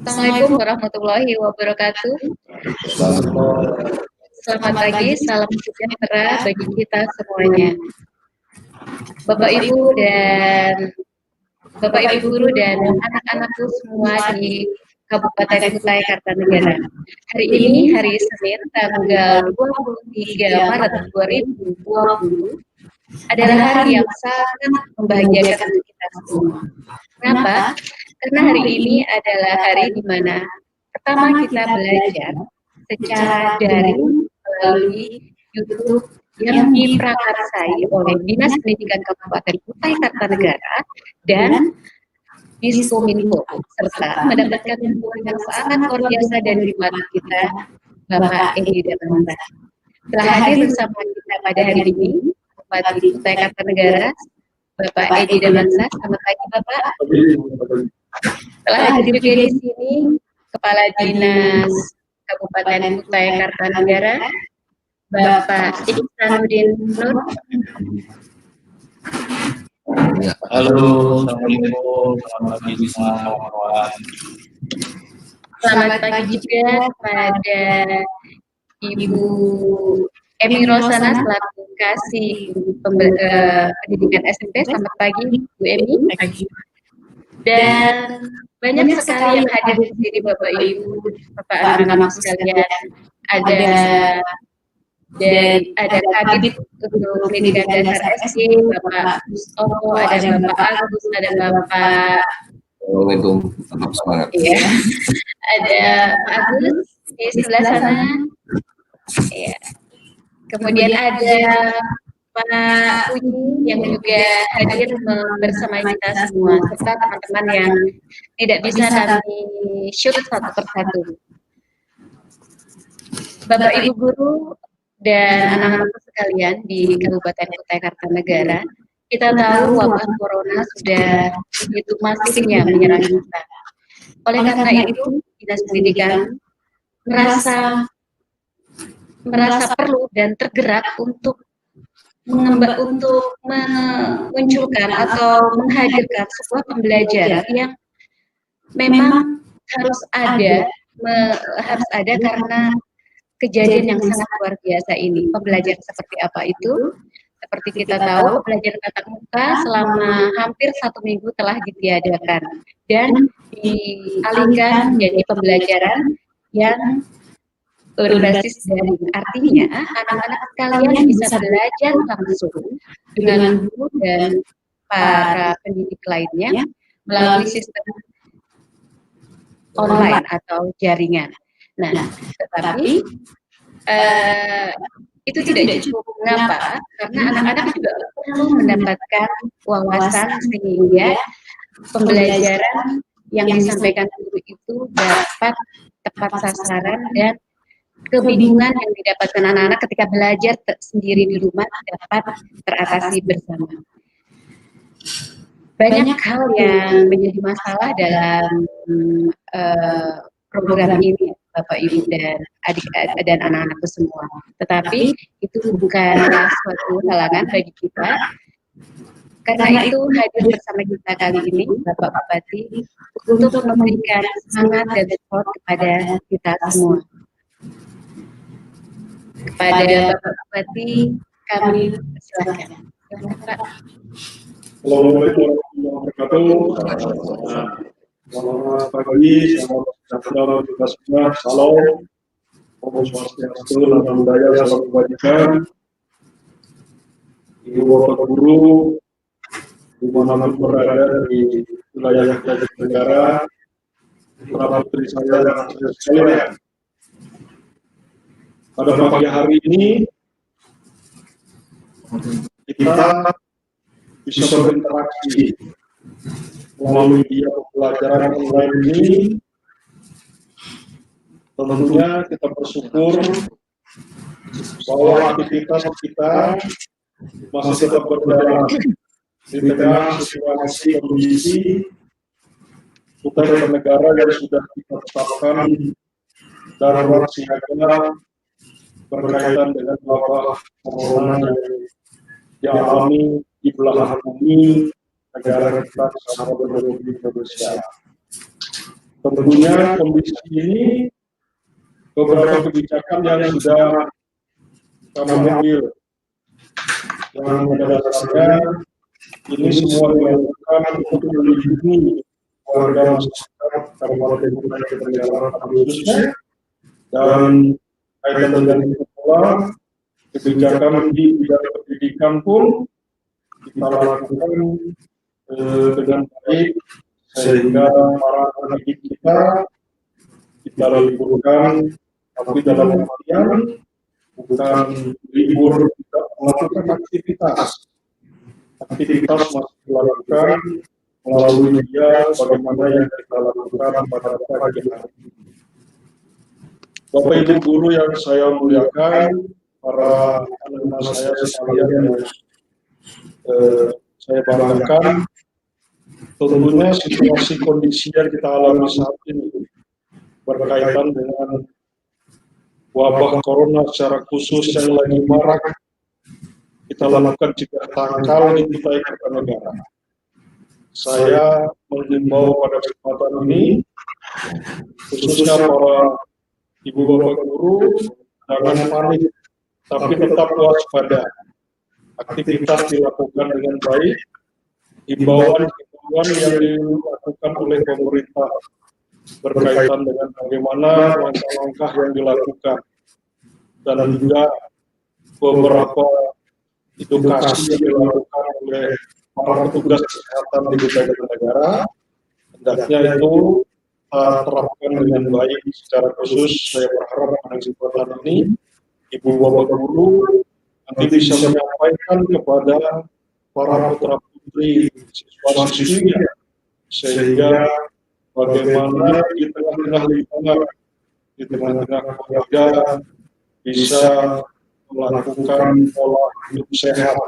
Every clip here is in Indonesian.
Assalamualaikum warahmatullahi wabarakatuh. Selamat pagi, salam sejahtera bagi kita semuanya. Bapak Ibu Guru dan anak-anakku semua di Kabupaten Kutai Kartanegara. Hari ini hari Senin tanggal 23 Maret 2020 adalah hari yang sangat membahagiakan untuk kita semua. Kenapa? Karena hari ini adalah hari di mana pertama kita belajar secara daring melalui YouTube yang diprakarsai oleh Dinas Pendidikan Kabupaten Kutai Kartanegara dan Diskominfo, serta mendapatkan dukungan yang sangat luar biasa dari pelatih kita, Bapak Edi Damansa. Telah hadir bersama kita pada hari ini, Bupati Kutai Kartanegara, Bapak Edi Damansa. Selamat pagi, Bapak. Telah hadir juga di sini Kepala Dinas Kabupaten Kutai Kartanegara, Bapak Ihsanuddin Nur. Halo, assalamualaikum, selamat pagi semua. Selamat pagi juga kepada Ibu Emi Rosana selaku Kasih Pendidikan SMP. Selamat pagi, Bu Emi. Dan banyak sekali yang hadir di sini, Bapak Ibu, Bapak anak-anak sekalian. Ada Kabid untuk Pendidikan Dasar SD, Bapak Mustopo, ada Bapak Agus, ada Bapak. Assalamualaikum, tetap semangat. Iya. Ada Pak Agus di sebelah sana. Iya. Kemudian ada Pak Puji yang juga hadir bersama kita semua, serta teman-teman yang tidak bisa kami shoot satu persatu. Bapak Ibu Guru dan anak-anak sekalian di Kabupaten Kutai Kartanegara, kita tahu wabah corona sudah begitu masifnya menyerang kita. Oleh karena itu, Dinas Pendidikan merasa perlu dan tergerak untuk memunculkan atau menghadirkan sebuah pembelajaran yang memang harus ada karena kejadian yang sangat luar biasa ini. Pembelajaran seperti apa itu? Seperti kita tahu, pembelajaran tatap muka selama hampir 1 minggu telah ditiadakan dan dialihkan menjadi pembelajaran yang berbasis daring. Artinya, anak-anak sekalian bisa belajar langsung dengan guru dan para pendidik lainnya melalui sistem online atau jaringan. Nah, tetapi itu tidak cukup. Mengapa? Karena anak-anak juga perlu mendapatkan wawasan sehingga pembelajaran yang disampaikan guru itu dapat tepat sasaran dan kebingungan yang didapatkan anak-anak ketika belajar sendiri di rumah dapat teratasi bersama. Banyak hal yang menjadi masalah dalam program ini, Bapak Ibu dan adik-adik dan anak-anakku semua. Tetapi itu bukanlah suatu halangan bagi kita. Karena itu hadir bersama kita kali ini Bapak Bupati untuk memberikan semangat dan support kepada kita semua. Kepada Bapak Bupati kami silakan. Assalamualaikum warahmatullahi wabarakatuh. Selamat pagi, selamat sejahtera kita semua. Salam, Om Swastiastu, Namo Buddhaya, salam kebajikan. Ibu Bapak Guru, dimanapun berada di wilayah negara, para putri saya dan saya sekalian. Pada pagi hari ini kita bisa berinteraksi melalui media pembelajaran online ini. Tentunya kita bersyukur bahwa aktivitas kita masih tetap berjalan di tengah situasi kondisi Kutai Kartanegara yang sudah kita tetapkan darurat siaga berkaitan dengan wabah corona yang dialami di belahan bumi negara kita bersama Indonesia. Tentunya kondisi ini beberapa kebijakan yang sudah kami ambil, yang pada dasarnya ini semua dilakukan untuk melindungi warga masyarakat Kabupaten Kutai Kartanegara khususnya, dan kaitan dengan sekolah, kebijakan di bidang pendidikan pun kita lakukan dengan baik, sehingga para pendidik kita liburkan, tapi dalam artian bukan libur, tidak melakukan aktivitas masih dilakukan melalui media bagaimana yang kita lakukan pada pagi hari. Bapak Ibu guru yang saya muliakan, para anak-anak saya sekalian yang saya banggakan, tentunya situasi kondisi yang kita alami saat ini berkaitan dengan wabah corona secara khusus yang lagi marak, kita lakukan juga tangkal di Kutai Kartanegara. Saya menghimbau pada kesempatan ini, khususnya para ibu bapak guru, jangan panik, tapi tetap waspada. Aktivitas dilakukan dengan baik, himbauan yang dilakukan oleh pemerintah berkaitan dengan bagaimana langkah-langkah yang dilakukan, dan juga beberapa edukasi yang dilakukan oleh para petugas kesehatan di Kutai Kartanegara, hendaknya itu terapkan dengan baik. Secara khusus saya berharap pada kesempatan ini ibu bapak guru nanti bisa menyampaikan kepada para putra putri siswa siswinya, sehingga bagaimana di tengah-tengah lingkungan, di tengah-tengah keluarga bisa melakukan pola hidup sehat.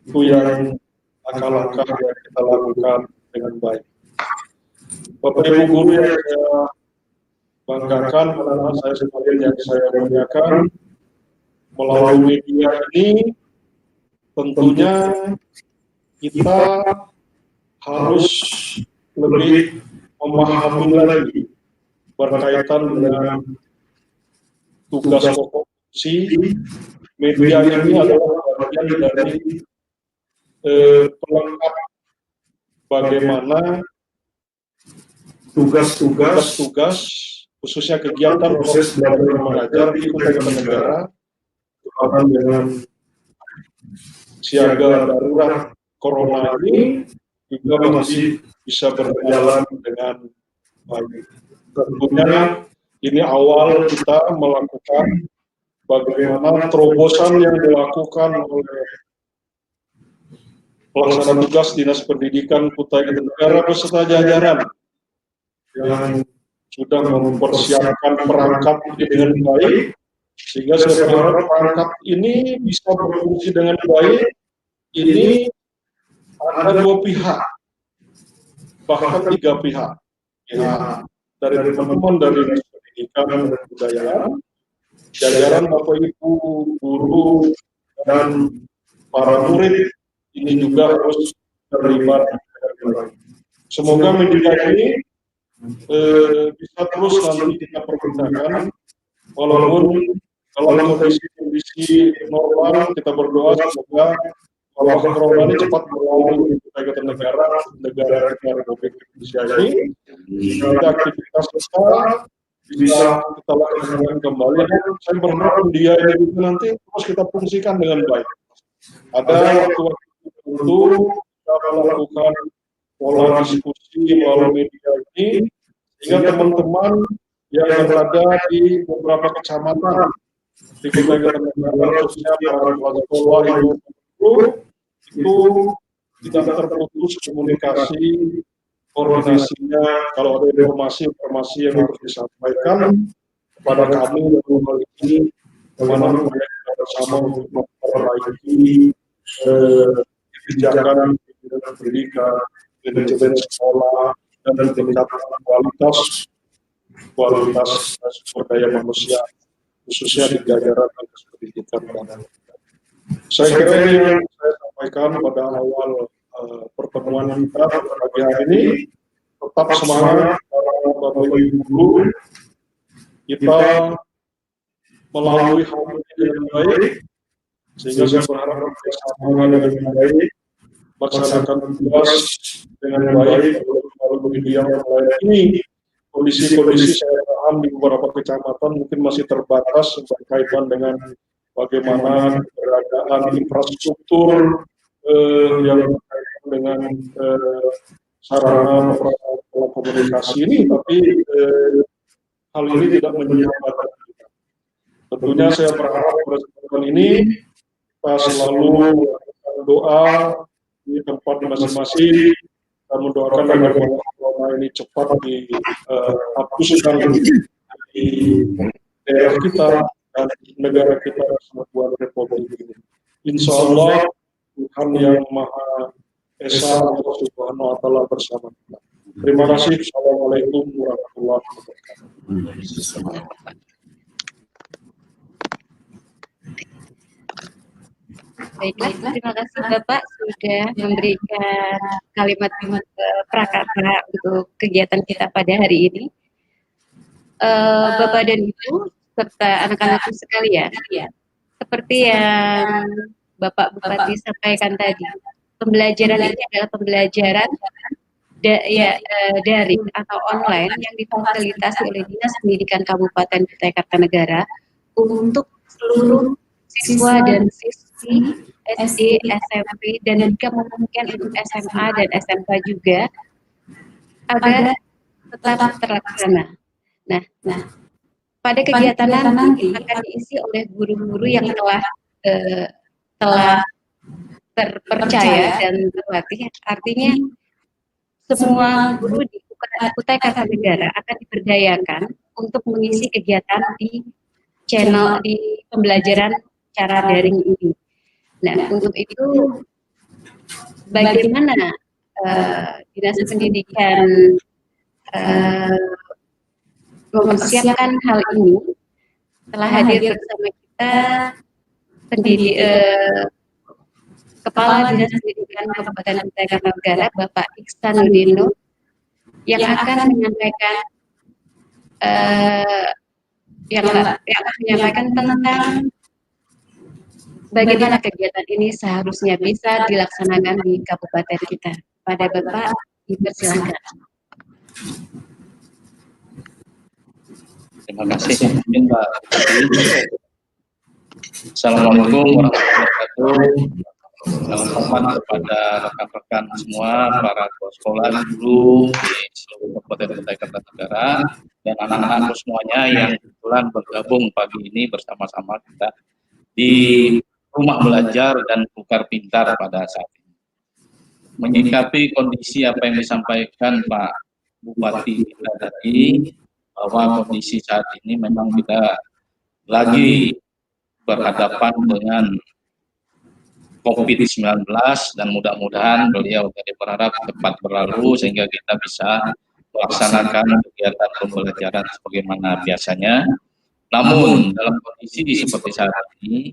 Itu yang langkah-langkah yang kita lakukan dengan baik. Bapak Ibu guru yang saya banggakan, anak-anak saya sekalian yang saya muliakan, melalui media ini tentunya kita harus lebih memahami lagi berkaitan dengan tugas pokok si media ini adalah bagian dari pelengkap bagaimana tugas-tugas khususnya kegiatan proses belajar dan mengajar di Kutai Kartanegara, terutama dengan siaga darurat corona ini juga masih bisa berjalan dengan baik. Tentunya ini awal kita melakukan bagaimana terobosan yang dilakukan oleh pelaksana tugas Dinas Pendidikan Kutai Kartanegara beserta jajaran yang sudah mempersiapkan perangkat ini dengan baik, sehingga saya berharap perangkat ini bisa berfungsi dengan baik. Ini ada dua pihak, bahkan tiga pihak, ya, dari teman-teman dari Dinas Pendidikan dan Kebudayaan, jajaran Bapak Ibu guru dan para murid ini juga harus terlibat. Semoga media ini bisa terus nanti kita pergunakan, walaupun kalau kondisi normal kita berdoa semoga wabah corona ini cepat berlalu di Kutai Kartanegara, negara Republik Indonesia ini, sehingga aktivitas kita bisa kita lakukan kembali. Saya berharap media ini nanti terus kita fungsikan dengan baik. Ada waktu-waktu tertentu kita melakukan pola diskusi melalui media ini, sehingga teman-teman yang berada di beberapa kecamatan di Kutai Kartanegara, khususnya para kepala sekolah itu tidak terputus komunikasi, koordinasinya. Kalau ada informasi yang harus disampaikan kepada kami dalam hal ini, bagaimana kita bersama untuk memperbaiki kebijakan pendidikan, manajemen sekolah, dan meningkatkan kualitas sumber daya manusia, khususnya di jajaran pendidikan. Saya kira ini yang saya sampaikan pada awal pertemuan kita pada pagi hari ini. tetap semangat para Bapak Ibu guru, kita melalui hal ini dengan baik, sehingga saya berharap bersama dengan baik, melaksanakan tugas dengan baik. Kalau begitu yang lain ini, kondisi-kondisi saya paham di beberapa kecamatan mungkin masih terbatas berkaitan dengan bagaimana keberadaan infrastruktur yang berkaitan dengan sarana komunikasi ini, tapi hal ini tidak menyebabkan kita. Tentunya saya berharap pada kesempatan ini kita selalu melakukan doa di tempat masing-masing, dan mendoakan agar corona ini cepat dihapuskan di daerah kita dan negara kita sebuah republik ini. Insya Allah Tuhan yang Maha Esa Allah Subhanahu wa Ta'ala bersama kita. Terima kasih. Assalamualaikum warahmatullahi wabarakatuh. Baiklah, terima kasih Bapak sudah memberikan kalimat-kalimat prakata untuk kegiatan kita pada hari ini. Bapak dan Ibu serta anak-anakku sekalian, seperti yang Bapak Bupati sampaikan tadi, pembelajaran ini adalah pembelajaran daring atau online yang difasilitasi oleh Dinas Pendidikan Kabupaten Kutai Kartanegara untuk seluruh siswa dan siswi SD, SMP, dan jika memungkinkan untuk SMA dan SMK juga, agar tetap terlaksana. Nah, pada kegiatan nanti akan diisi oleh guru-guru yang telah terpercaya dan terlatih. Artinya semua guru di Kutai Kartanegara akan diberdayakan untuk mengisi kegiatan di channel di pembelajaran cara daring ini. Nah, untuk itu bagaimana Dinas Pendidikan mempersiapkan hal ini? Telah hadir bersama kita Kepala Dinas Pendidikan Kabupaten Kutai Kartanegara, Bapak Iksan Nudino, yang akan menyampaikan tentang bagaimana kegiatan ini seharusnya bisa dilaksanakan di kabupaten kita. Pada Bapak, dipersilakan. Terima kasih, Mbak. Assalamualaikum warahmatullahi wabarakatuh. Selamat hormat kepada rekan-rekan semua, para kepala sekolah, guru di seluruh Kabupaten Kutai Kartanegara, dan anak-anak semuanya yang kebetulan bergabung pagi ini bersama-sama kita di rumah belajar dan tukar pintar pada saat ini. Menyikapi kondisi apa yang disampaikan Pak Bupati kita tadi, bahwa kondisi saat ini memang kita lagi berhadapan dengan COVID-19, dan mudah-mudahan beliau tadi berharap cepat berlalu sehingga kita bisa melaksanakan kegiatan pembelajaran sebagaimana biasanya. Namun dalam kondisi seperti saat ini,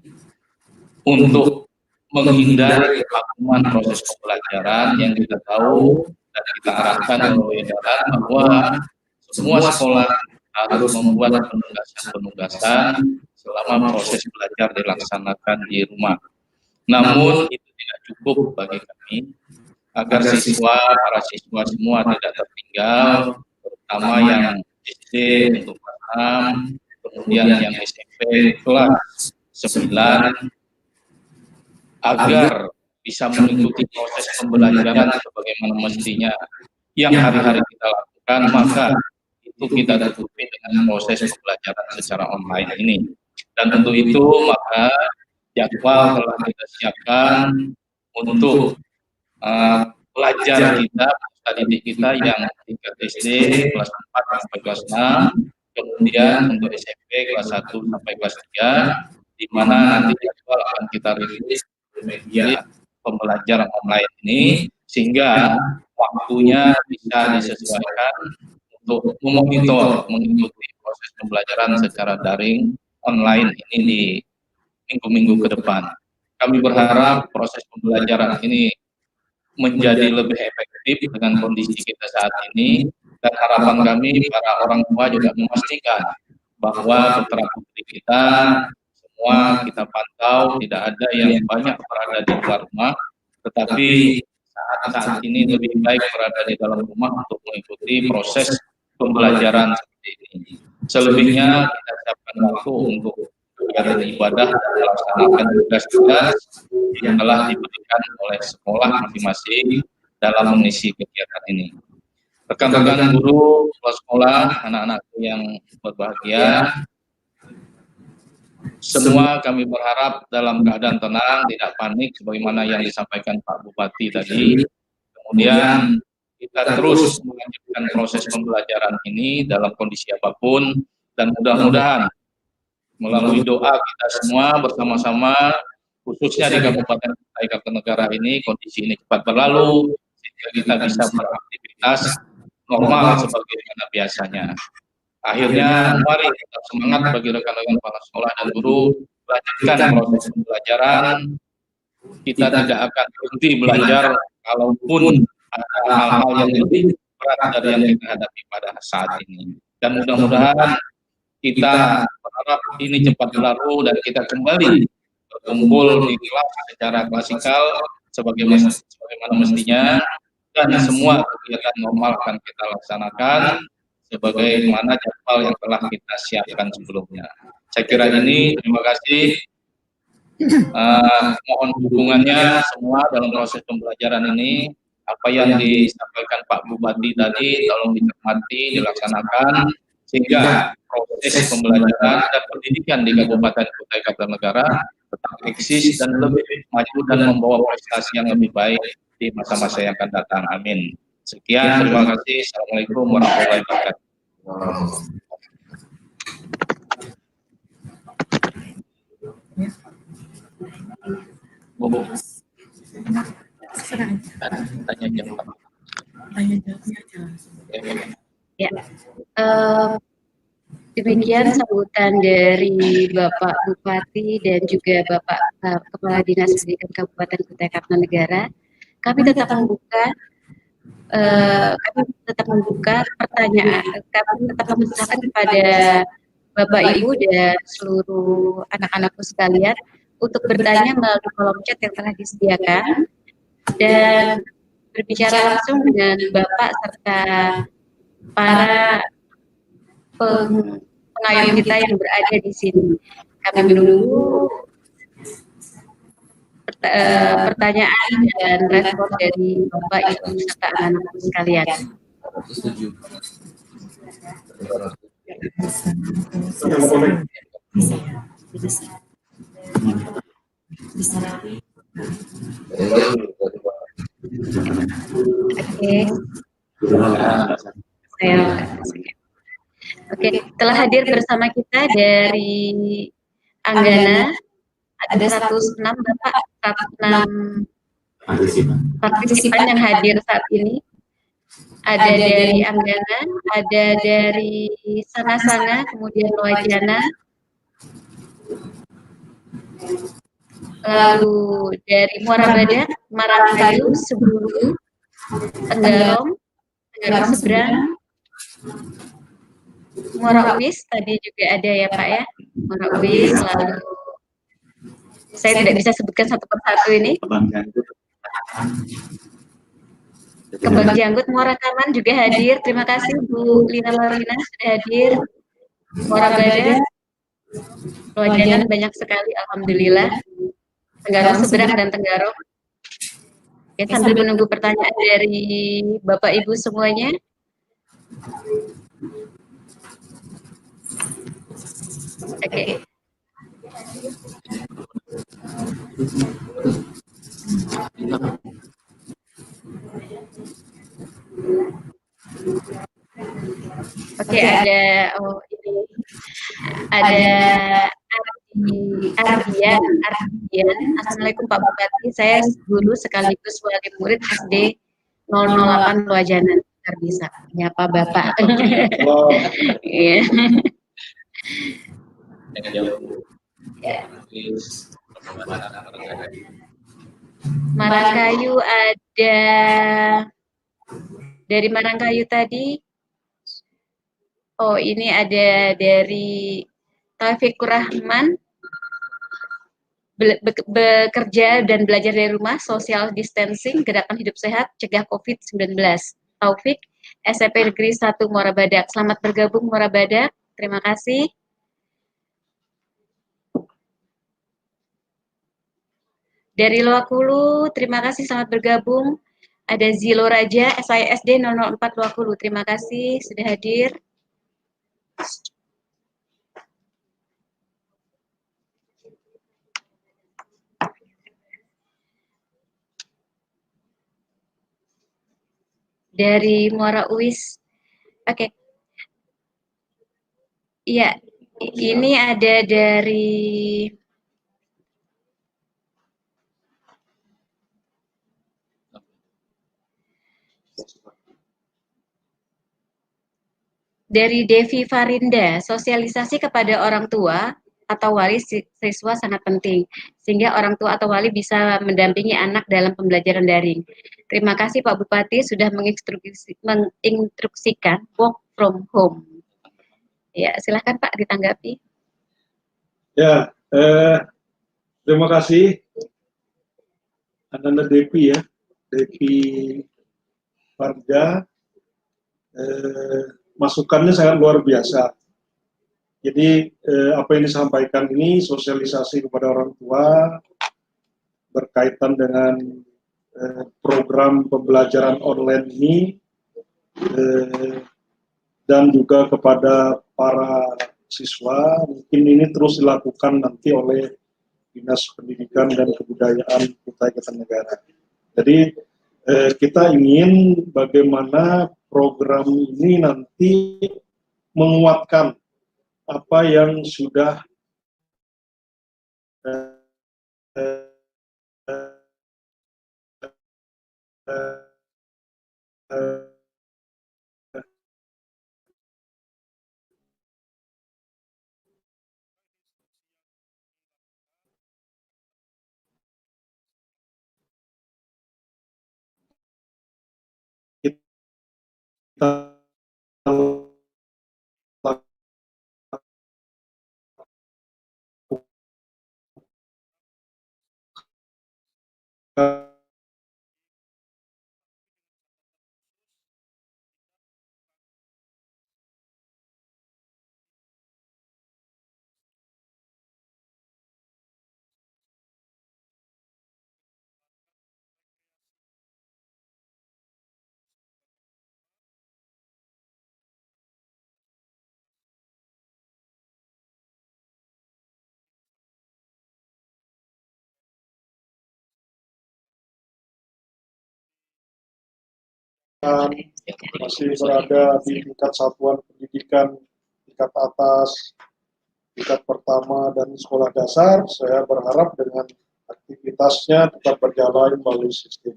untuk menghindari kevakuman proses pembelajaran yang kita tahu dan kita arahkan melalui edaran bahwa semua sekolah harus membuat penugasan selama proses belajar dilaksanakan di rumah. Namun itu tidak cukup bagi kami agar para siswa semua tidak tertinggal, terutama yang SD untuk paham, kemudian yang SMP kelas 9, agar bisa mengikuti proses pembelajaran sebagaimana mestinya yang hari-hari kita lakukan, maka itu kita tutupi dengan proses pembelajaran secara online ini. Dan untuk itu maka jadwal telah kita siapkan untuk pelajar kita, peserta didik kita yang tingkat SD kelas 4 sampai kelas 6, kemudian untuk SMP kelas 1 sampai kelas 3, di mana nanti jadwal akan kita rilis di media pembelajaran online ini, sehingga waktunya bisa disesuaikan untuk memonitor, mengikuti proses pembelajaran secara daring online ini di minggu-minggu ke depan. Kami berharap proses pembelajaran ini menjadi lebih efektif dengan kondisi kita saat ini, dan harapan kami para orang tua juga memastikan bahwa putra-putri kita semua kita pantau, tidak ada yang banyak berada di luar rumah, tetapi saat ini lebih baik berada di dalam rumah untuk mengikuti proses pembelajaran seperti ini. Selebihnya kita siapkan waktu untuk kegiatan ibadah dan melaksanakan tugas-tugas yang telah diberikan oleh sekolah masing-masing dalam mengisi kegiatan ini. Rekan-rekan guru, sekolah, anak-anakku yang berbahagia, semua kami berharap dalam keadaan tenang, tidak panik, sebagaimana yang disampaikan Pak Bupati tadi. Kemudian kita terus melanjutkan proses pembelajaran ini dalam kondisi apapun, dan mudah-mudahan melalui doa kita semua bersama-sama, khususnya di Kabupaten Kutai Kartanegara ini, kondisi ini cepat berlalu, sehingga kita bisa beraktivitas normal sebagaimana biasanya. Akhirnya, mari tetap semangat bagi rekan-rekan kepala sekolah dan guru, lanjutkan proses pembelajaran. Kita tidak akan berhenti belajar, kalaupun ada hal-hal yang lebih berat dari yang kita hadapi pada saat ini. Dan mudah-mudahan kita berharap ini cepat berlalu dan kita kembali berkumpul di kelas secara klasikal sebagaimana mestinya, dan semua kegiatan normal akan kita laksanakan sebagaimana jadwal yang telah kita siapkan sebelumnya. Saya kira ini, terima kasih. Mohon dukungannya semua dalam proses pembelajaran ini. Apa yang disampaikan Pak Bupati tadi, tolong dicermati, dilaksanakan, sehingga proses pembelajaran dan pendidikan di Kabupaten Kutai Kartanegara tetap eksis dan lebih maju dan membawa prestasi yang lebih baik di masa-masa yang akan datang. Amin. Sekian, terima kasih. Assalamualaikum warahmatullahi wabarakatuh. Tanya jawab. Ya, demikian sambutan dari Bapak Bupati dan juga Bapak Kepala Dinas Pendidikan Kabupaten Kutai Kartanegara. Kami tetap membuka pertanyaan, kami tetap memintakan kepada Bapak Ibu dan seluruh anak-anakku sekalian untuk bertanya melalui kolom chat yang telah disediakan dan berbicara langsung dengan Bapak serta para pengayom kita yang berada di sini. Kami menunggu pertanyaan dan respon dari Bapak Ibu serta anak-anak sekalian. Oke, telah hadir bersama kita dari Anggana ada 106 Bapak, 106 partisipan yang hadir saat ini. Ada dari Anggana, ada dari Sana-Sana, kemudian Wajana, lalu dari Muara Badak, Marangkayu, Sebulu, Tenggarong Seberang, Muara Uwis, tadi juga ada ya Pak ya, Muara Uwis, lalu saya tidak bisa sebutkan satu persatu ini. Kembang Janggut, Muara Kaman juga hadir. Terima kasih Bu Lina Marlina sudah hadir. Muara Badak, Wajana banyak sekali, alhamdulillah. Tenggarong Seberang dan Tenggarong. Ya, sambil menunggu pertanyaan dari Bapak Ibu semuanya. Oke. Oke, ada Ardian. Assalamualaikum Pak Bupati, saya guru sekaligus wali murid SD 008 Wajana. Bisa menyapa Bapak. Iya. Marangkayu ada dari Marangkayu tadi. Oh, ini ada dari Taufikur Rahman, bekerja dan belajar dari rumah, social distancing, gerakan hidup sehat, cegah COVID-19. Taufik, SMP Negeri 1 Muara Badak. Selamat bergabung Muara Badak. Terima kasih. Dari Loakulu, terima kasih selamat bergabung. Ada Zilo Raja, SISD 004 Loakulu. Terima kasih sudah hadir. Dari Muara Uis. Oke. Iya, ini ada dari Devi Farinda, sosialisasi kepada orang tua atau wali siswa sangat penting, sehingga orang tua atau wali bisa mendampingi anak dalam pembelajaran daring. Terima kasih Pak Bupati sudah menginstruksikan work from home. Ya, silahkan Pak ditanggapi. Ya, terima kasih Anda Devi ya, Devi Farja. Masukannya sangat luar biasa. Jadi apa yang disampaikan ini sosialisasi kepada orang tua berkaitan dengan program pembelajaran online ini dan juga kepada para siswa, mungkin ini terus dilakukan nanti oleh Dinas Pendidikan dan Kebudayaan Kutai Kartanegara. Jadi kita ingin bagaimana program ini nanti menguatkan apa yang sudah kita lakukan masih berada di tingkat satuan pendidikan tingkat atas, tingkat pertama dan sekolah dasar, saya berharap dengan aktivitasnya tetap berjalan melalui sistem.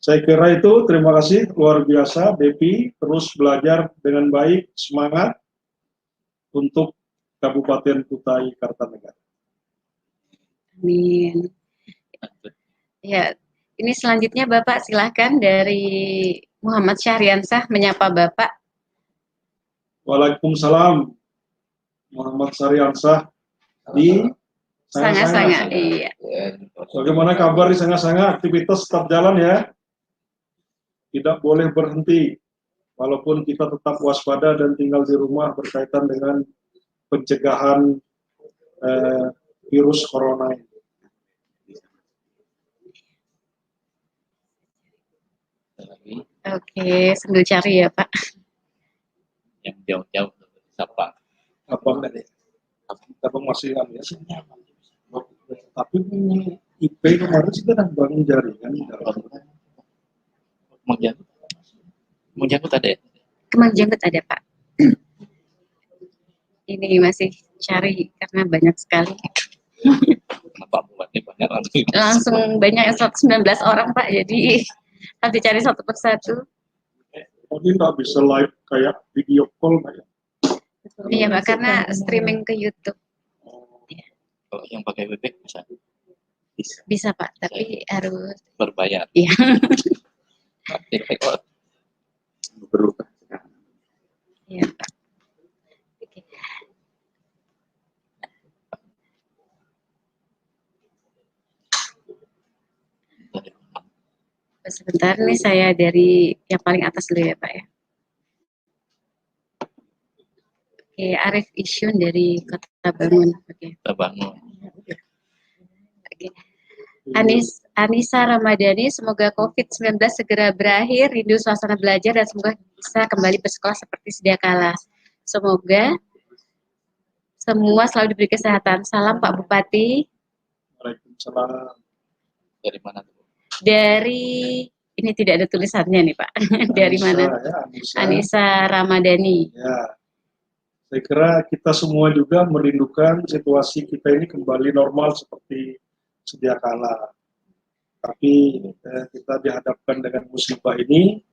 Saya kira itu, terima kasih, luar biasa, Devi, terus belajar dengan baik, semangat untuk Kabupaten Kutai Kartanegara. Amin. Ya, ini selanjutnya Bapak silahkan dari Muhammad Syahriansah menyapa Bapak. Waalaikumsalam, Muhammad Syahriansah di Sanga-Sanga. Iya. Bagaimana kabar di Sanga-Sanga? Aktivitas tetap jalan ya? Tidak boleh berhenti, walaupun kita tetap waspada dan tinggal di rumah berkaitan dengan pencegahan virus corona ini. Oke, sambil cari ya Pak. Yang jauh-jauh siapa? Apa masih ya? Tapi IP kemarin sih kan bangun jaringan. Kemang Jangkut ada ya? Kemang Jangkut ada Pak. Ini masih cari karena banyak sekali. Kenapa buatnya banyak Langsung banyak 119 orang Pak, jadi harus dicari satu persatu. Tapi nggak bisa live kayak video call kayak. Iya Pak, karena streaming ke YouTube. Kalau yang pakai WebEx bisa? Bisa Pak, tapi harus berbayar. iya. Tapi kalau berubah. Iya Pak. Oke. Sebentar nih, saya dari yang paling atas dulu ya Pak ya. Oke, Arif Isyun dari Kota Bangun. Oke. kita bangun. Oke. Anissa Ramadhani, semoga COVID-19 segera berakhir, rindu suasana belajar dan semoga bisa kembali bersekolah seperti sedia kala. Semoga semua selalu diberi kesehatan. Salam Pak Bupati. Waalaikumsalam. Dari mana tuh? Dari, ini tidak ada tulisannya nih Pak. Dari Anissa, mana? ya, Anissa. Anissa Ramadhani. Ya, saya kira kita semua juga merindukan situasi kita ini kembali normal seperti sedia kala. Tapi kita dihadapkan dengan musibah ini,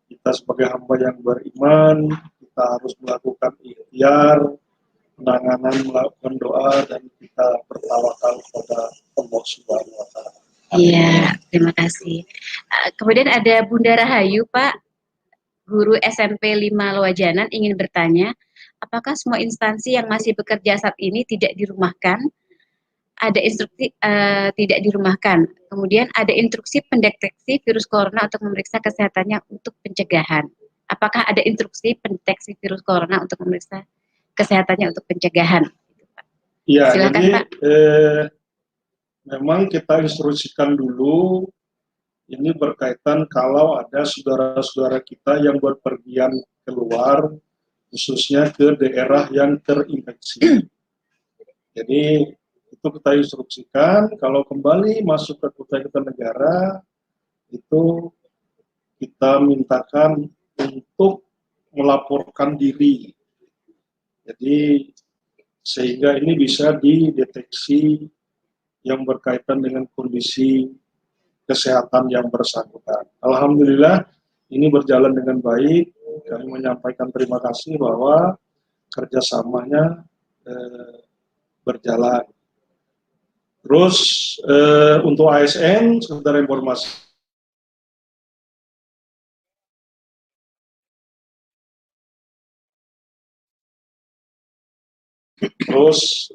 kita sebagai hamba yang beriman, kita harus melakukan ikhtiar, penanganan, melakukan doa, dan kita bertawakal kepada Allah Subhanahu wa Ta'ala. Iya, terima kasih. Kemudian ada Bunda Rahayu, Pak, guru SMP 5 Loajanan ingin bertanya, apakah semua instansi yang masih bekerja saat ini tidak dirumahkan? Ada instruksi tidak dirumahkan. Kemudian ada instruksi pendeteksi virus corona untuk memeriksa kesehatannya untuk pencegahan. Apakah ada instruksi pendeteksi virus corona untuk memeriksa kesehatannya untuk pencegahan? Iya, silakan jadi Pak. Memang kita instruksikan dulu, ini berkaitan kalau ada saudara-saudara kita yang berpergian keluar, khususnya ke daerah yang terinfeksi. Jadi itu kita instruksikan, kalau kembali masuk ke Kutai Kartanegara, itu kita mintakan untuk melaporkan diri. Jadi sehingga ini bisa dideteksi yang berkaitan dengan kondisi kesehatan yang bersangkutan. Alhamdulillah ini berjalan dengan baik. Kami menyampaikan terima kasih bahwa kerjasamanya berjalan. Terus untuk ASN, sekedar informasi. Terus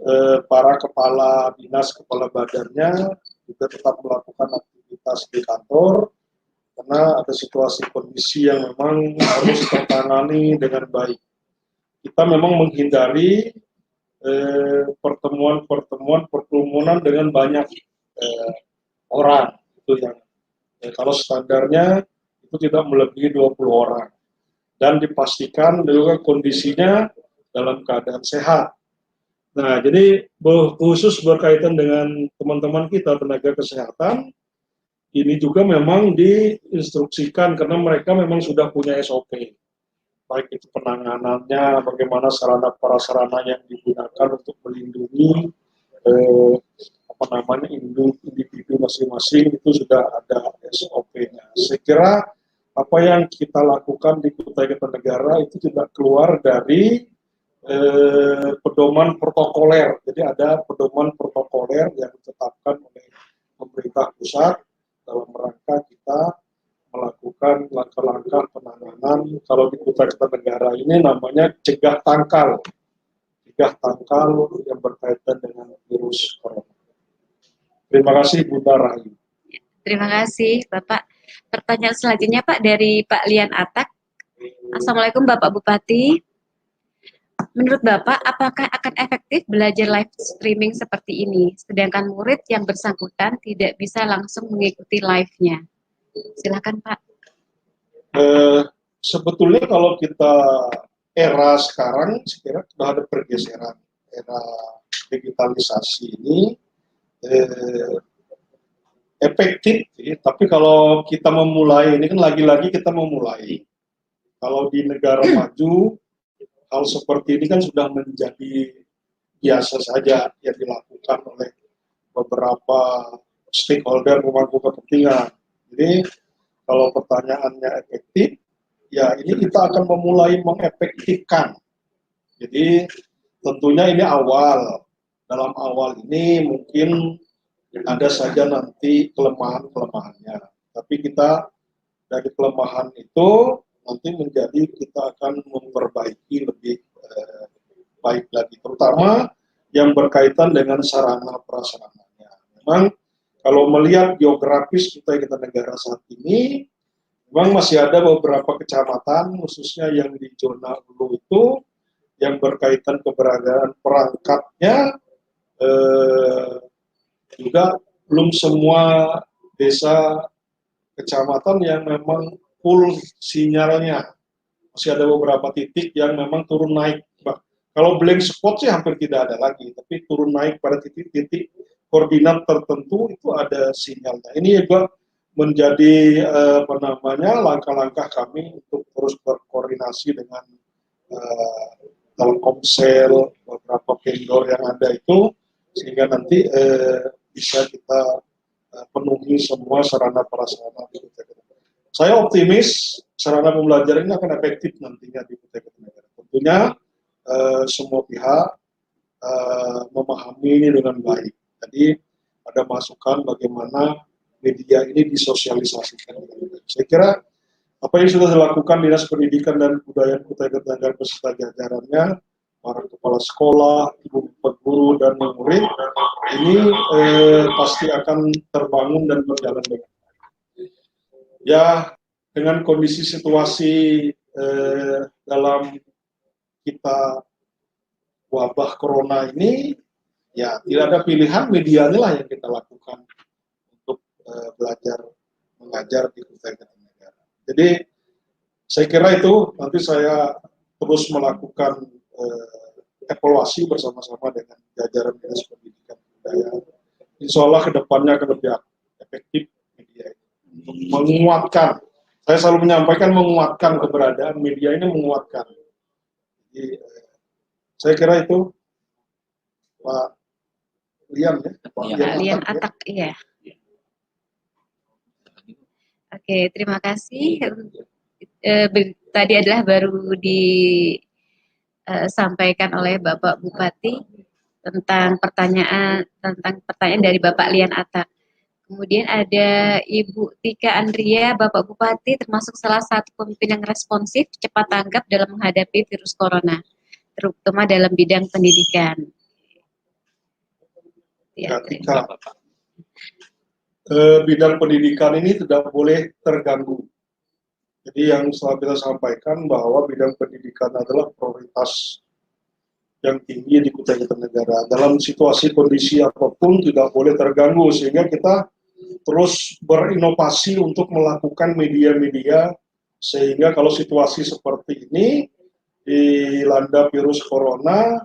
para kepala dinas, kepala badannya juga tetap melakukan aktivitas di kantor karena ada situasi kondisi yang memang harus tertangani dengan baik. Kita memang menghindari pertemuan-pertemuan, perkerumunan dengan banyak orang. Itu yang kalau standarnya itu tidak melebihi 20 orang. Dan dipastikan juga kondisinya dalam keadaan sehat. Nah, jadi khusus berkaitan dengan teman-teman kita tenaga kesehatan, ini juga memang diinstruksikan karena mereka memang sudah punya SOP. Baik itu penanganannya, bagaimana sarana prasarana yang digunakan untuk melindungi individu masing-masing, itu sudah ada SOP-nya. Saya kira apa yang kita lakukan di Kutai Kartanegara itu tidak keluar dari pedoman protokoler. Jadi ada pedoman protokoler yang ditetapkan oleh pemerintah pusat dalam rangka kita melakukan langkah-langkah penanganan. Kalau di Kutai Kartanegara ini namanya cegah tangkal yang berkaitan dengan virus corona. Terima kasih Bunda Rahayu. Terima kasih Bapak. Pertanyaan selanjutnya Pak dari Pak Lian Atak. Assalamualaikum Bapak Bupati. Menurut Bapak, apakah akan efektif belajar live streaming seperti ini, sedangkan murid yang bersangkutan tidak bisa langsung mengikuti live-nya? Silakan Pak. Sebetulnya kalau kita era sekarang, saya kira sudah ada pergeseran. Era digitalisasi ini efektif, tapi kalau kita memulai, ini kan lagi-lagi kita memulai. Kalau di negara maju, hal seperti ini kan sudah menjadi biasa saja yang dilakukan oleh beberapa stakeholder pemangku kepentingan. Jadi kalau pertanyaannya efektif, ya ini kita akan memulai mengefektifkan. Jadi tentunya ini awal. Dalam awal ini mungkin ada saja nanti kelemahan-kelemahannya. Tapi kita dari kelemahan itu nanti menjadi kita akan memperbaiki lebih baik lagi, terutama yang berkaitan dengan sarana prasarananya. Memang kalau melihat geografis kita negara saat ini, memang masih ada beberapa kecamatan, khususnya yang di zona hulu itu, yang berkaitan keberadaan perangkatnya, juga belum semua desa kecamatan yang memang full sinyalnya. Masih ada beberapa titik yang memang turun naik. Kalau blank spot sih hampir tidak ada lagi, tapi turun naik pada titik-titik koordinat tertentu itu ada sinyalnya. Ini juga menjadi langkah-langkah kami untuk terus berkoordinasi dengan Telkomsel, beberapa vendor yang ada itu, sehingga nanti bisa kita penuhi semua sarana prasarana di Kutai Kartanegara. Saya optimis sarana pembelajaran ini akan efektif nantinya di Kutai Kartanegara. Tentunya semua pihak memahami ini dengan baik. Jadi ada masukan bagaimana media ini disosialisasikan dengan baik. Saya kira apa yang sudah dilakukan Dinas Pendidikan dan Kebudayaan Kutai Kartanegara beserta jajarannya, para kepala sekolah, ibu guru dan murid, ini pasti akan terbangun dan berjalan dengan baik. Ya, dengan kondisi situasi dalam kita wabah corona ini, ya tidak ada pilihan, medianya lah yang kita lakukan untuk belajar mengajar di Kutai Kartanegara. Jadi saya kira itu nanti saya terus melakukan evaluasi bersama-sama dengan jajaran Dinas Pendidikan dan Kebudayaan. Insya Allah kedepannya akan lebih efektif media ini untuk menguatkan. Saya selalu menyampaikan menguatkan keberadaan media ini, menguatkan. Jadi saya kira itu Pak Lian ya, Pak Lian Atak, iya. Oke, terima kasih. Tadi adalah baru disampaikan oleh Bapak Bupati tentang pertanyaan dari Bapak Lian Atak. Kemudian ada Ibu Tika Andria, Bapak Bupati termasuk salah satu pemimpin yang responsif, cepat tanggap dalam menghadapi virus corona, terutama dalam bidang pendidikan. Ya, Tika. Bidang pendidikan ini tidak boleh terganggu. Jadi yang selalu kita sampaikan bahwa bidang pendidikan adalah prioritas yang tinggi di Kutai Kartanegara. Dalam situasi kondisi apapun tidak boleh terganggu, sehingga kita terus berinovasi untuk melakukan media-media, sehingga kalau situasi seperti ini dilanda virus corona,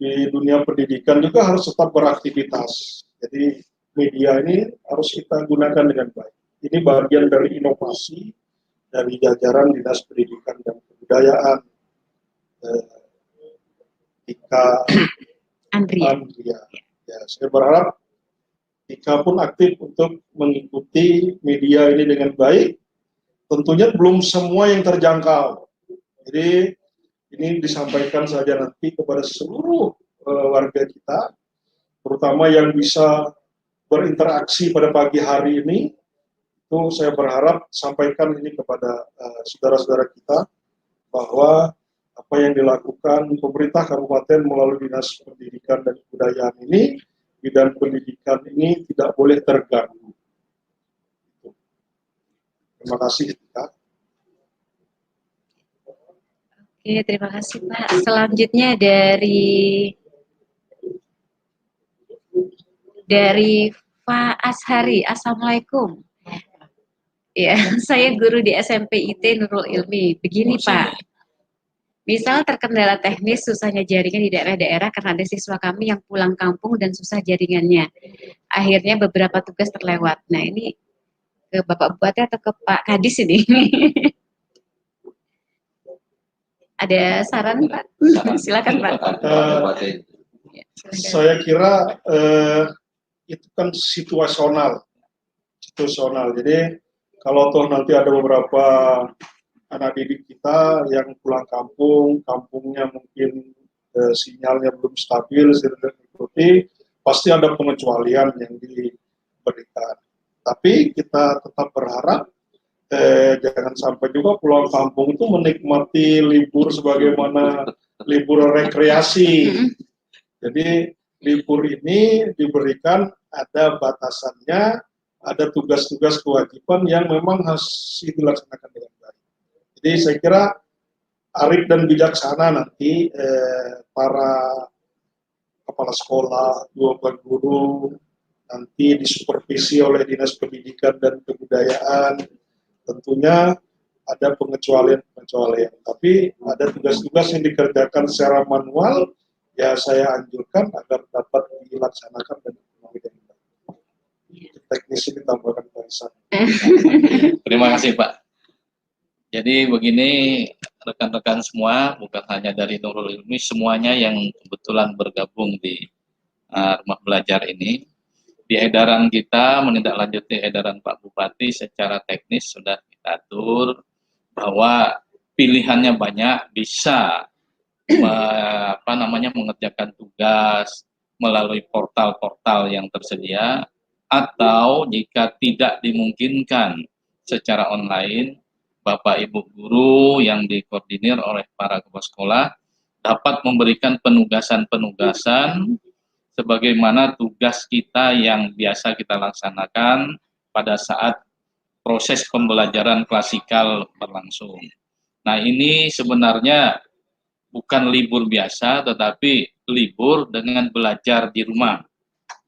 di dunia pendidikan juga harus tetap beraktivitas. Jadi media ini harus kita gunakan dengan baik. Ini bagian dari inovasi dari jajaran Dinas Pendidikan dan Kebudayaan. Tika Andria. Ya, saya berharap Tika pun aktif untuk mengikuti media ini dengan baik. Tentunya belum semua yang terjangkau. Jadi ini disampaikan saja nanti kepada seluruh warga kita, terutama yang bisa berinteraksi pada pagi hari ini. Itu saya berharap sampaikan ini kepada saudara-saudara kita, bahwa apa yang dilakukan pemerintah kabupaten melalui Dinas Pendidikan dan Kebudayaan ini, bidang pendidikan ini tidak boleh terganggu. Terima kasih, Pak. Oke, terima kasih Pak. Selanjutnya dari Pak Ashari. Assalamualaikum. Ya, saya guru di SMP IT Nurul Ilmi. Begini Pak, misal terkendala teknis susahnya jaringan di daerah-daerah karena ada siswa kami yang pulang kampung dan susah jaringannya. Akhirnya beberapa tugas terlewat. Nah ini ke Bapak Bupati atau ke Pak Kadis ini? Ada saran Pak? Silakan Pak. Saya kira itu kan situasional. Jadi kalau toh nanti ada beberapa anak didik kita yang pulang kampung, kampungnya mungkin sinyalnya belum stabil, pasti ada pengecualian yang diberikan. Tapi kita tetap berharap jangan sampai juga pulang kampung itu menikmati libur sebagaimana libur rekreasi. Jadi libur ini diberikan ada batasannya, ada tugas-tugas kewajiban yang memang harus dilaksanakan dengan baik. Jadi saya kira arif dan bijaksana nanti para kepala sekolah, dua guru, nanti disupervisi oleh Dinas Pendidikan dan Kebudayaan. Tentunya ada pengecualian, tapi ada tugas-tugas yang dikerjakan secara manual, ya saya anjurkan agar dapat dilaksanakan dengan baik. Teknis ini tambahkan Pak. Terima kasih Pak. Jadi begini rekan-rekan semua, bukan hanya dari Nurul Ilmi, semuanya yang kebetulan bergabung di rumah belajar ini. Di edaran kita menindaklanjuti edaran Pak Bupati secara teknis sudah kita atur bahwa pilihannya banyak, bisa mengerjakan tugas melalui portal-portal yang tersedia, atau jika tidak dimungkinkan secara online, Bapak Ibu guru yang dikoordinir oleh para kepala sekolah dapat memberikan penugasan-penugasan sebagaimana tugas kita yang biasa kita laksanakan pada saat proses pembelajaran klasikal berlangsung. Nah, ini sebenarnya bukan libur biasa, tetapi libur dengan belajar di rumah.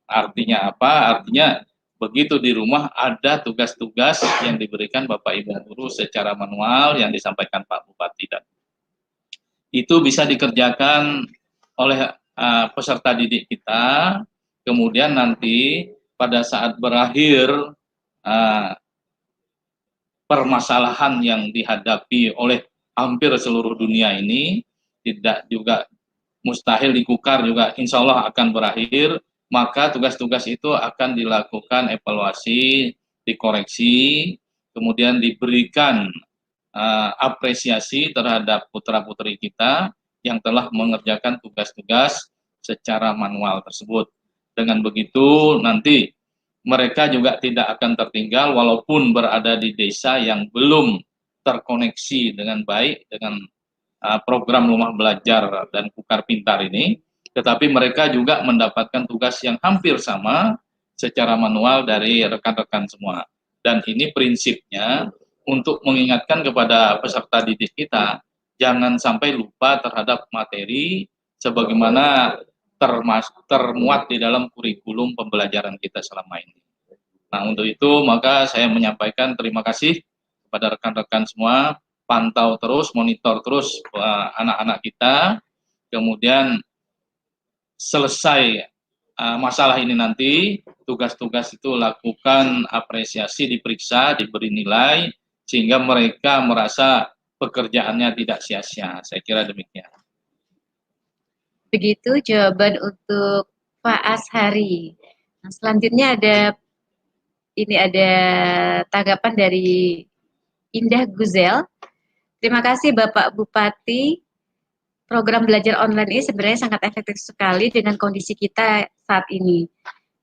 Artinya apa? Artinya begitu di rumah ada tugas-tugas yang diberikan Bapak Ibu guru secara manual yang disampaikan Pak Bupati, dan itu bisa dikerjakan oleh peserta didik kita. Kemudian nanti pada saat berakhir permasalahan yang dihadapi oleh hampir seluruh dunia ini, tidak juga mustahil dikukar juga insya Allah akan berakhir, maka tugas-tugas itu akan dilakukan evaluasi, dikoreksi, kemudian diberikan apresiasi terhadap putra-putri kita yang telah mengerjakan tugas-tugas secara manual tersebut. Dengan begitu nanti mereka juga tidak akan tertinggal walaupun berada di desa yang belum terkoneksi dengan baik dengan program rumah belajar dan Kukar Pintar ini, tetapi mereka juga mendapatkan tugas yang hampir sama secara manual dari rekan-rekan semua. Dan ini prinsipnya untuk mengingatkan kepada peserta didik kita, jangan sampai lupa terhadap materi sebagaimana termuat di dalam kurikulum pembelajaran kita selama ini. Nah, untuk itu maka saya menyampaikan terima kasih kepada rekan-rekan semua, pantau terus, monitor terus anak-anak kita, kemudian selesai masalah ini nanti, tugas-tugas itu lakukan apresiasi, diperiksa, diberi nilai, sehingga mereka merasa pekerjaannya tidak sia-sia. Saya kira demikian. Begitu jawaban untuk Pak Ashari. Nah, selanjutnya ada tanggapan dari Indah Guzel. Terima kasih Bapak Bupati. Program belajar online ini sebenarnya sangat efektif sekali dengan kondisi kita saat ini.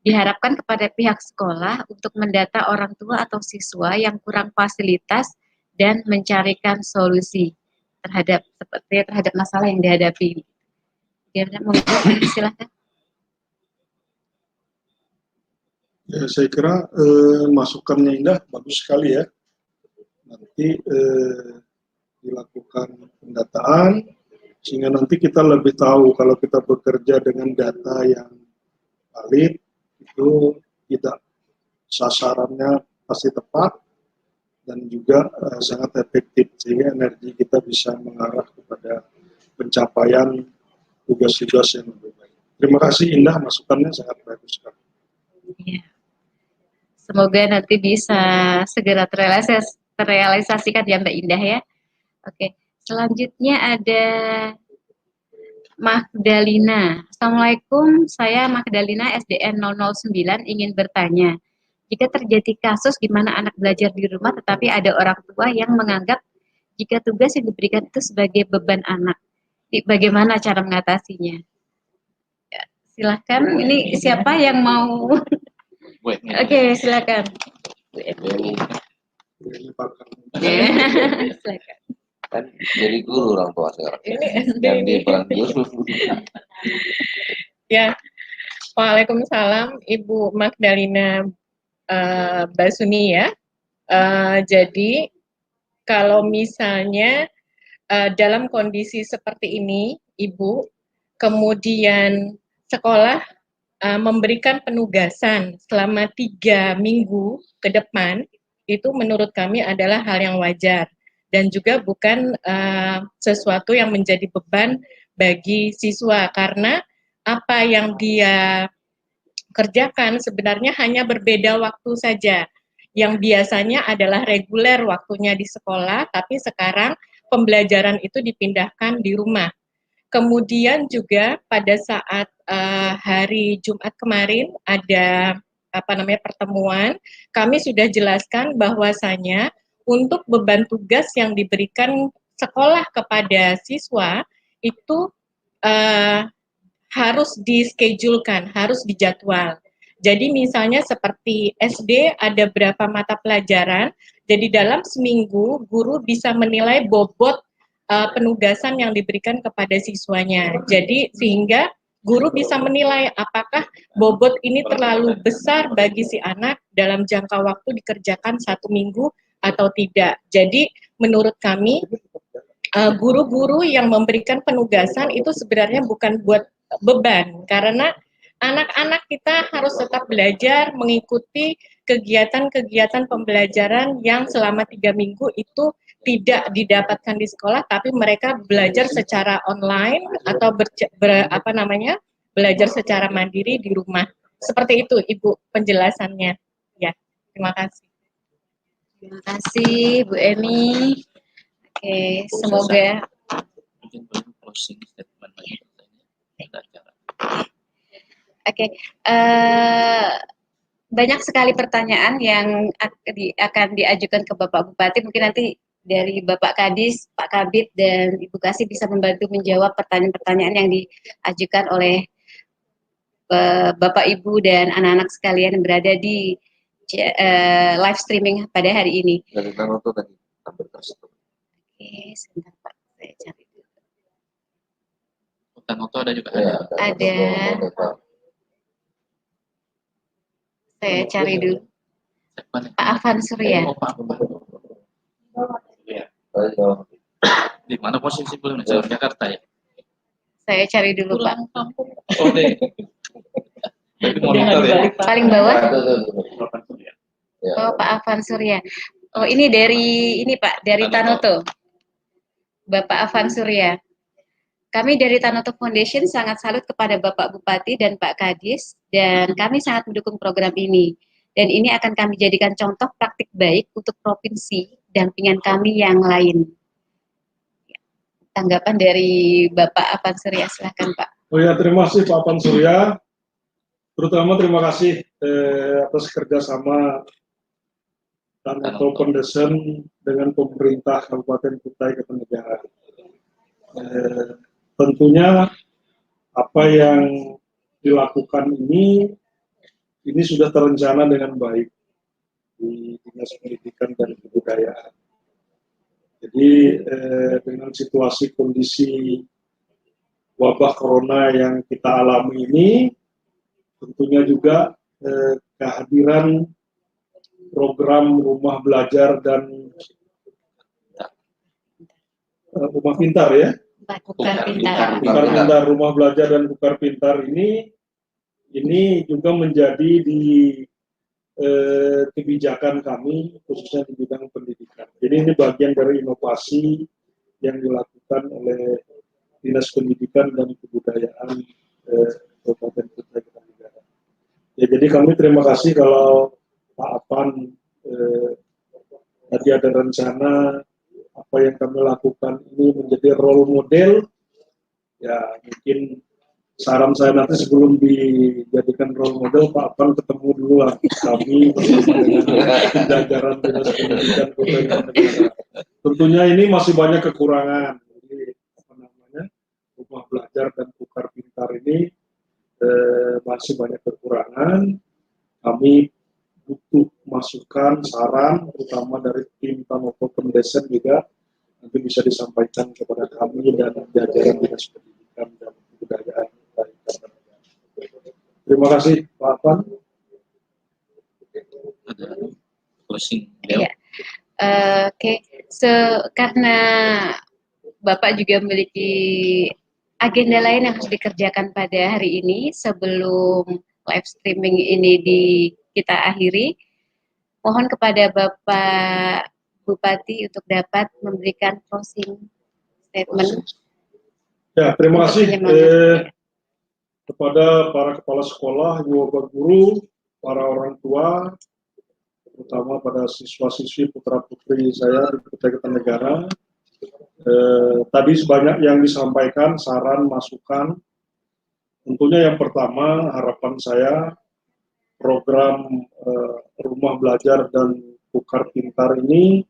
Diharapkan kepada pihak sekolah untuk mendata orang tua atau siswa yang kurang fasilitas dan mencarikan solusi terhadap masalah yang dihadapi. Silahkan. Ya, saya kira masukannya Indah bagus sekali ya. Nanti dilakukan pendataan sehingga nanti kita lebih tahu kalau kita bekerja dengan data yang valid itu tidak sasarannya pasti tepat dan juga sangat efektif sehingga energi kita bisa mengarah kepada pencapaian tugas-tugas yang lebih baik. Terima kasih Indah, masukannya sangat bagus sekali. Ya. Semoga nanti bisa segera terrealisasikan ya Mbak Indah ya. Oke, selanjutnya ada Magdalena. Assalamualaikum, saya Magdalena SDN 009 ingin bertanya. Jika terjadi kasus di mana anak belajar di rumah tetapi ada orang tua yang menganggap jika tugas yang diberikan itu sebagai beban anak, bagaimana cara mengatasinya? Ya, Silahkan, ini siapa yang mau? Oke, silakan. Bu Eni. Silakan. Kan jadi guru orang tua sekarang. Ini SD Yang di nih. peran guru. Ya, Waalaikumsalam Ibu Magdalena Basuni ya. Jadi kalau misalnya dalam kondisi seperti ini, Ibu, kemudian sekolah memberikan penugasan selama 3 minggu ke depan, itu menurut kami adalah hal yang wajar dan juga bukan sesuatu yang menjadi beban bagi siswa, karena apa yang dia kerjakan sebenarnya hanya berbeda waktu saja. Yang biasanya adalah reguler waktunya di sekolah, tapi sekarang pembelajaran itu dipindahkan di rumah. Kemudian juga pada saat hari Jumat kemarin ada pertemuan, kami sudah jelaskan bahwasanya untuk beban tugas yang diberikan sekolah kepada siswa itu harus dischedule-kan, harus dijadwal. Jadi misalnya seperti SD ada berapa mata pelajaran, jadi dalam seminggu guru bisa menilai bobot penugasan yang diberikan kepada siswanya. Jadi sehingga guru bisa menilai apakah bobot ini terlalu besar bagi si anak dalam jangka waktu dikerjakan 1 minggu atau tidak. Jadi menurut kami guru-guru yang memberikan penugasan itu sebenarnya bukan buat beban, karena anak-anak kita harus tetap belajar mengikuti kegiatan-kegiatan pembelajaran yang selama 3 minggu itu tidak didapatkan di sekolah, tapi mereka belajar secara online atau belajar secara mandiri di rumah. Seperti itu, Ibu, penjelasannya. Ya, terima kasih. Terima kasih, Bu Eni. Oke, semoga banyak sekali pertanyaan yang akan diajukan ke Bapak Bupati. Mungkin nanti dari Bapak Kadis, Pak Kabid, dan Ibu Kasih bisa membantu menjawab pertanyaan-pertanyaan yang diajukan oleh Bapak, Ibu, dan anak-anak sekalian yang berada di live streaming pada hari ini. Dari Tanoto tadi, hampir tersebut. Oke, sebentar Pak, saya cari dulu. Tanoto ada juga. Ya, Ada. Saya cari dulu. Pak Afan Surya. Oh, Pak. Di mana posisi belum? Jakarta ya? Saya cari dulu Pak. Oh, deh. Tapi monitor ya. Paling bawah. Ya. Oh, Pak Afan Surya. Oh, ini dari Pak, dari Tanoto. Bapak Afan Surya. Kami dari Tanoto Foundation sangat salut kepada Bapak Bupati dan Pak Kadis, dan kami sangat mendukung program ini. Dan ini akan kami jadikan contoh praktik baik untuk provinsi dampingan kami yang lain. Tanggapan dari Bapak Afan Surya, silahkan Pak. Oh ya, terima kasih Pak Afan Surya. Terutama terima kasih atas kerjasama Tanoto Foundation dengan pemerintah Kabupaten Kutai Kartanegara. Tentunya apa yang dilakukan ini sudah terencana dengan baik di Dinas Pendidikan dan Kebudayaan. Jadi dengan situasi kondisi wabah corona yang kita alami ini, tentunya juga kehadiran program rumah belajar dan rumah pintar ya. Bukar Pintar. Bukar Pintar, rumah belajar dan Bukar Pintar ini juga menjadi di kebijakan kami khususnya di bidang pendidikan. Jadi ini bagian dari inovasi yang dilakukan oleh Dinas Pendidikan dan Kebudayaan Kabupaten Kutai Kartanegara. Ya, jadi kami terima kasih kalau Pak Afan tadi ada rencana apa yang kami lakukan ini menjadi role model. Ya, mungkin saran saya nanti sebelum dijadikan role model, Pak Afan ketemu dulu lah kami bersama dengan jajaran Dinas Pendidikan Kota Kartanegara. Tentunya ini masih banyak kekurangan. Jadi rumah belajar dan Bukar Pintar ini masih banyak kekurangan. Kami butuh masukan, saran, terutama dari tim Tanoko Pendesan juga nanti bisa disampaikan kepada kami dan jajaran Dinas Pendidikan dan Kebudayaan. Terima kasih, Pak Afan. Closing. Iya. Oke, karena Bapak juga memiliki agenda lain yang harus dikerjakan pada hari ini sebelum live streaming ini kita akhiri. Mohon kepada Bapak Bupati untuk dapat memberikan closing statement. Ya, terima untuk kasih penyemangat. kepada para kepala sekolah, ibu bapak guru, para orang tua, terutama pada siswa-siswi putra-putri saya di Kutai Kartanegara. Tadi sebanyak yang disampaikan, saran, masukan. Tentunya yang pertama, harapan saya program rumah belajar dan Pukar Pintar ini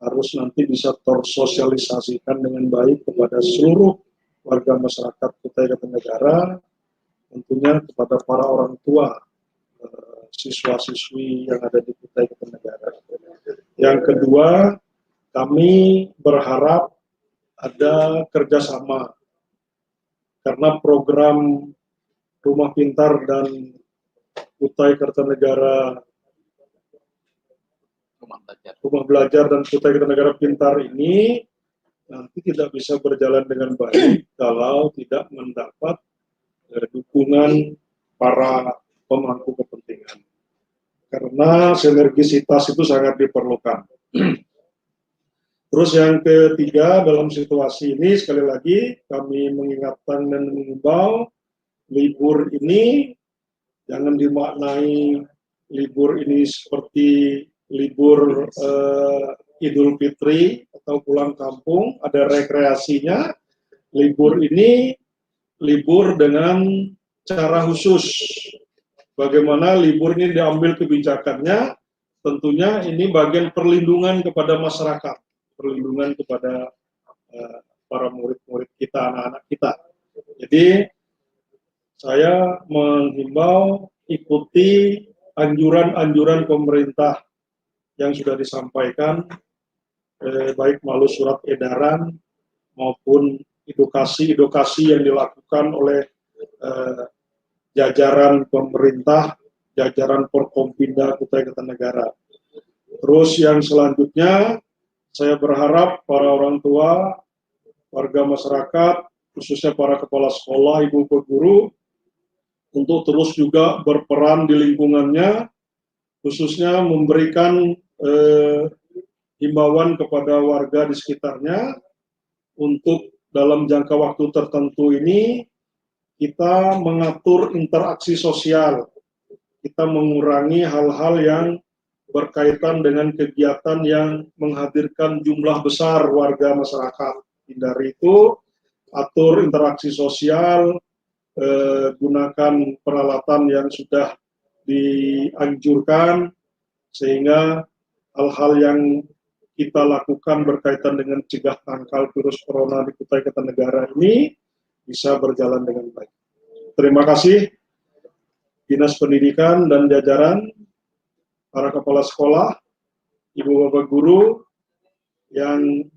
harus nanti bisa tersosialisasikan dengan baik kepada seluruh warga masyarakat Kutai Kartanegara, tentunya kepada para orang tua siswa-siswi yang ada di Kutai Kartanegara. Yang kedua, kami berharap ada kerjasama karena program Rumah Pintar dan Kutai Kartanegara Rumah Belajar dan Kutai Kartanegara Pintar ini nanti tidak bisa berjalan dengan baik kalau tidak mendapat dukungan para pemangku kepentingan. Karena sinergisitas itu sangat diperlukan. Terus yang ketiga, dalam situasi ini sekali lagi kami mengingatkan dan mengimbau libur ini jangan dimaknai libur ini seperti libur Idul Fitri atau pulang kampung, ada rekreasinya. Libur ini libur dengan cara khusus. Bagaimana libur ini diambil kebijakannya, tentunya ini bagian perlindungan kepada masyarakat, perlindungan kepada para murid-murid kita, anak-anak kita. Jadi saya menghimbau ikuti anjuran-anjuran pemerintah yang sudah disampaikan, baik melalui surat edaran maupun edukasi yang dilakukan oleh jajaran pemerintah, jajaran Porkompinda Kutai Kartanegara. Terus yang selanjutnya, saya berharap para orang tua, warga masyarakat, khususnya para kepala sekolah, ibu guru, untuk terus juga berperan di lingkungannya, khususnya memberikan himbauan kepada warga di sekitarnya untuk dalam jangka waktu tertentu ini kita mengatur interaksi sosial, kita mengurangi hal-hal yang berkaitan dengan kegiatan yang menghadirkan jumlah besar warga masyarakat. Hindari itu, atur interaksi sosial, gunakan peralatan yang sudah dianjurkan, sehingga hal-hal yang kita lakukan berkaitan dengan cegah tangkal virus corona di Kutai Kartanegara ini bisa berjalan dengan baik. Terima kasih Dinas Pendidikan dan jajaran, para kepala sekolah, ibu bapak guru yang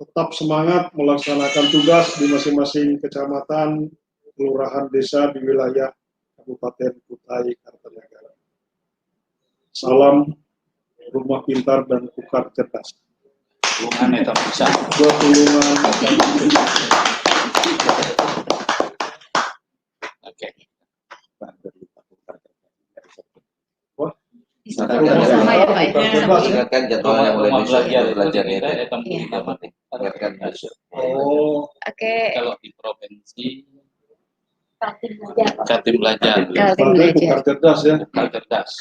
tetap semangat melaksanakan tugas di masing-masing kecamatan, kelurahan, desa di wilayah Kabupaten Kutai Kartanegara. Salam Rumah Pintar dan Pukar Cerdas. Tulungan itu bisa. Tulungan. Oke. Sama ya Pak. Ingatkan jadwal yang mulai besok belajar ini. Oke. Kalau di provinsi Kaltim Belajar. Pukar Cerdas ya. Pukar Cerdas.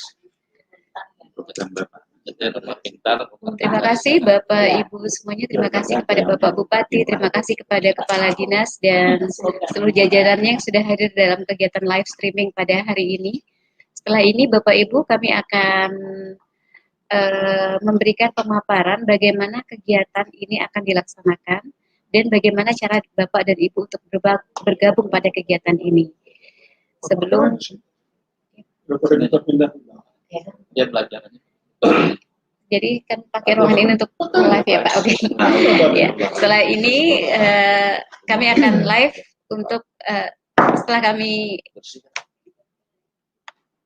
Rumah Pintar. Terima kasih Bapak Ibu semuanya, terima kasih kepada Bapak Bupati, terima kasih kepada Kepala Dinas dan seluruh jajarannya yang sudah hadir dalam kegiatan live streaming pada hari ini. Setelah ini Bapak Ibu kami akan memberikan pemaparan bagaimana kegiatan ini akan dilaksanakan dan bagaimana cara Bapak dan Ibu untuk bergabung pada kegiatan ini. sebelum Daripada kita pindah. Dia belajar. jadi kan pakai ruangan ini untuk live ya Pak. Oke. Ya. Setelah ini kami akan live untuk setelah kami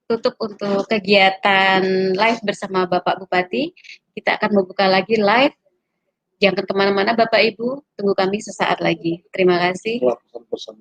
tutup untuk kegiatan live bersama Bapak Bupati, kita akan membuka lagi live. Jangan kemana-mana Bapak Ibu, tunggu kami sesaat lagi. Terima kasih. Pesan-pesan.